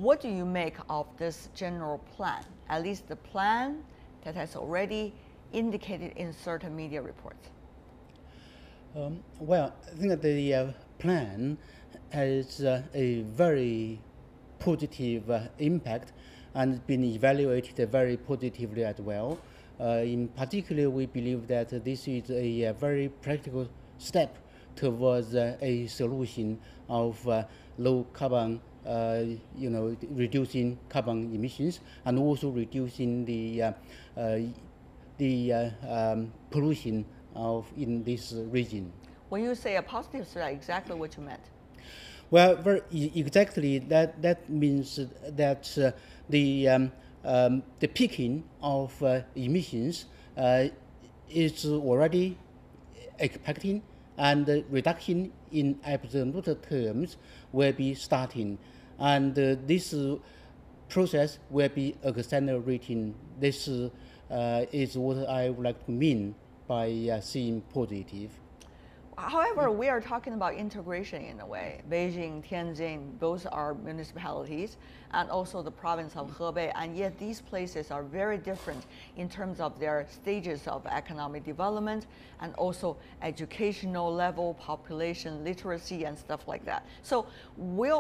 What do you make of this general plan, at least the plan that has already indicated in certain media reports? Well, I think that the plan has a very positive impact and been evaluated very positively as well. In particular, we believe that this is a very practical step towards a solution of low carbon, reducing carbon emissions and also reducing the pollution in this region. When you say a positive step, exactly what you meant? Well, exactly. That means that the peaking of emissions is already expecting, and the reduction in absolute terms will be starting, and this process will be accelerating. This is what I would like to mean by seeing positive. However, we are talking about integration in a way. Beijing, Tianjin, both are municipalities, and also the province of Hebei, and yet these places are very different in terms of their stages of economic development and also educational level, population literacy, and stuff like that. So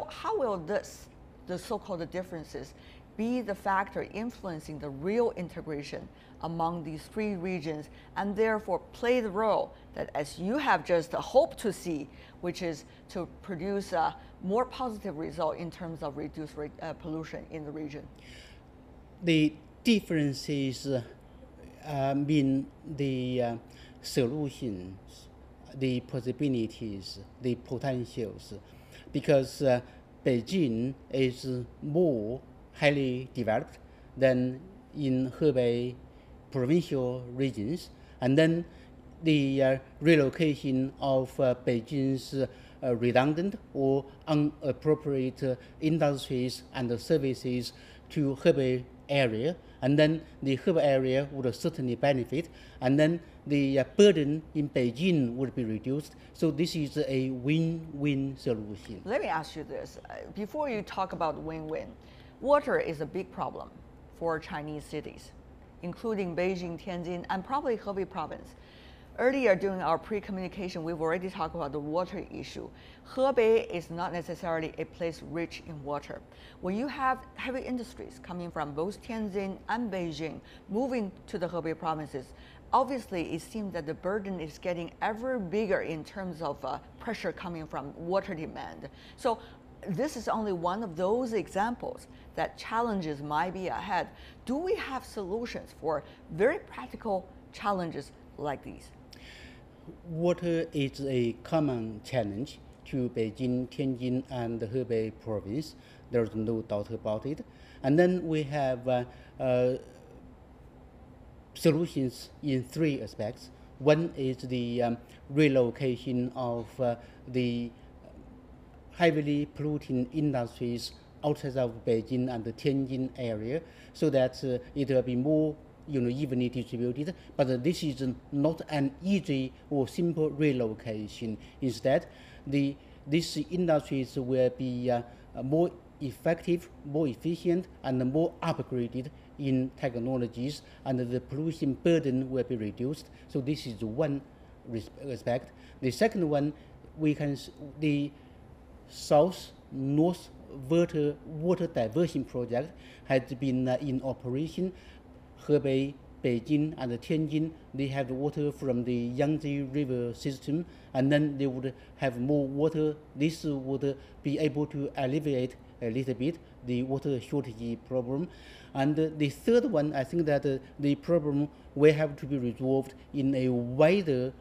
how will the so-called differences, be the factor influencing the real integration among these three regions, and therefore play the role that, as you have just hoped to see, which is to produce a more positive result in terms of reduced pollution in the region? The differences mean the solutions, the possibilities, the potentials, because Beijing is more highly developed than in Hebei provincial regions, and then the relocation of Beijing's redundant or inappropriate industries and services to Hebei area, and then the Hebei area would certainly benefit, and then the burden in Beijing would be reduced. So this is a win-win solution. Let me ask you this, before you talk about win-win, water is a big problem for Chinese cities, including Beijing, Tianjin, and probably Hebei Province. Earlier during our pre-communication, we've already talked about the water issue. Hebei is not necessarily a place rich in water. When you have heavy industries coming from both Tianjin and Beijing moving to the Hebei provinces, obviously it seems that the burden is getting ever bigger in terms of pressure coming from water demand. So this is only one of those examples that challenges might be ahead. Do we have solutions for very practical challenges like these? Water is a common challenge to Beijing, Tianjin, and the Hebei province. There's no doubt about it. And then we have solutions in three aspects. One is the relocation of the heavily polluting industries outside of Beijing and the Tianjin area, so that it will be more evenly distributed. But this is not an easy or simple relocation. Instead, these industries will be more effective, more efficient, and more upgraded in technologies, and the pollution burden will be reduced. So this is one aspect. The second one, the South-North water diversion project has been in operation. Hebei, Beijing, and Tianjin, they have water from the Yangtze River system, and then they would have more water. This would be able to alleviate a little bit the water shortage problem. And the third one, I think that the problem will have to be resolved in a wider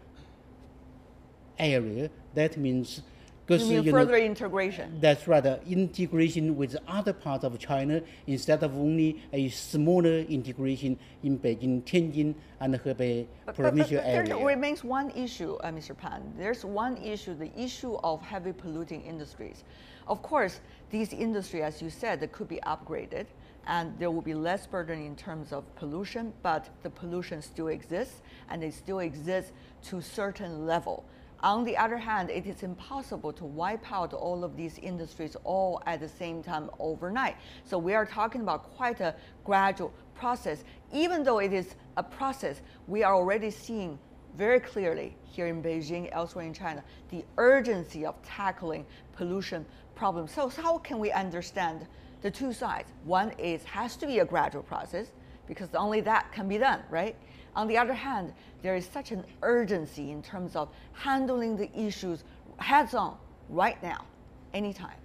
area. That means further integration. That's right, integration with other parts of China instead of only a smaller integration in Beijing, Tianjin, and Hebei provincial area. There remains one issue, Mr. Pan. There's one issue, the issue of heavy polluting industries. Of course, these industries, as you said, they could be upgraded, and there will be less burden in terms of pollution, but the pollution still exists, and it still exists to a certain level. On the other hand, it is impossible to wipe out all of these industries all at the same time overnight. So we are talking about quite a gradual process. Even though it is a process, we are already seeing very clearly here in Beijing, elsewhere in China, the urgency of tackling pollution problems. So how can we understand the two sides? One is has to be a gradual process because only that can be done, right? On the other hand, there is such an urgency in terms of handling the issues heads on right now, anytime.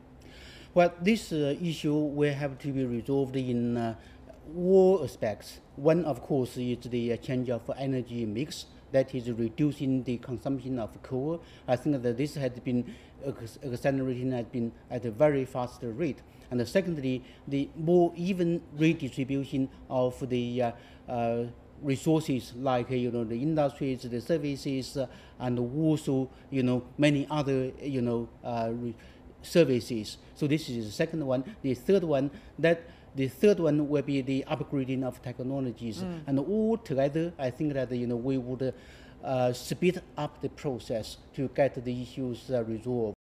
Well, this issue will have to be resolved in all aspects. One, of course, is the change of energy mix, that is reducing the consumption of coal. I think that this has been accelerating, has been at a very fast rate. And secondly, the more even redistribution of the resources like the industries, the services, and also many other services. So this is the second one. The third one will be the upgrading of technologies, and all together, I think that we would speed up the process to get the issues resolved.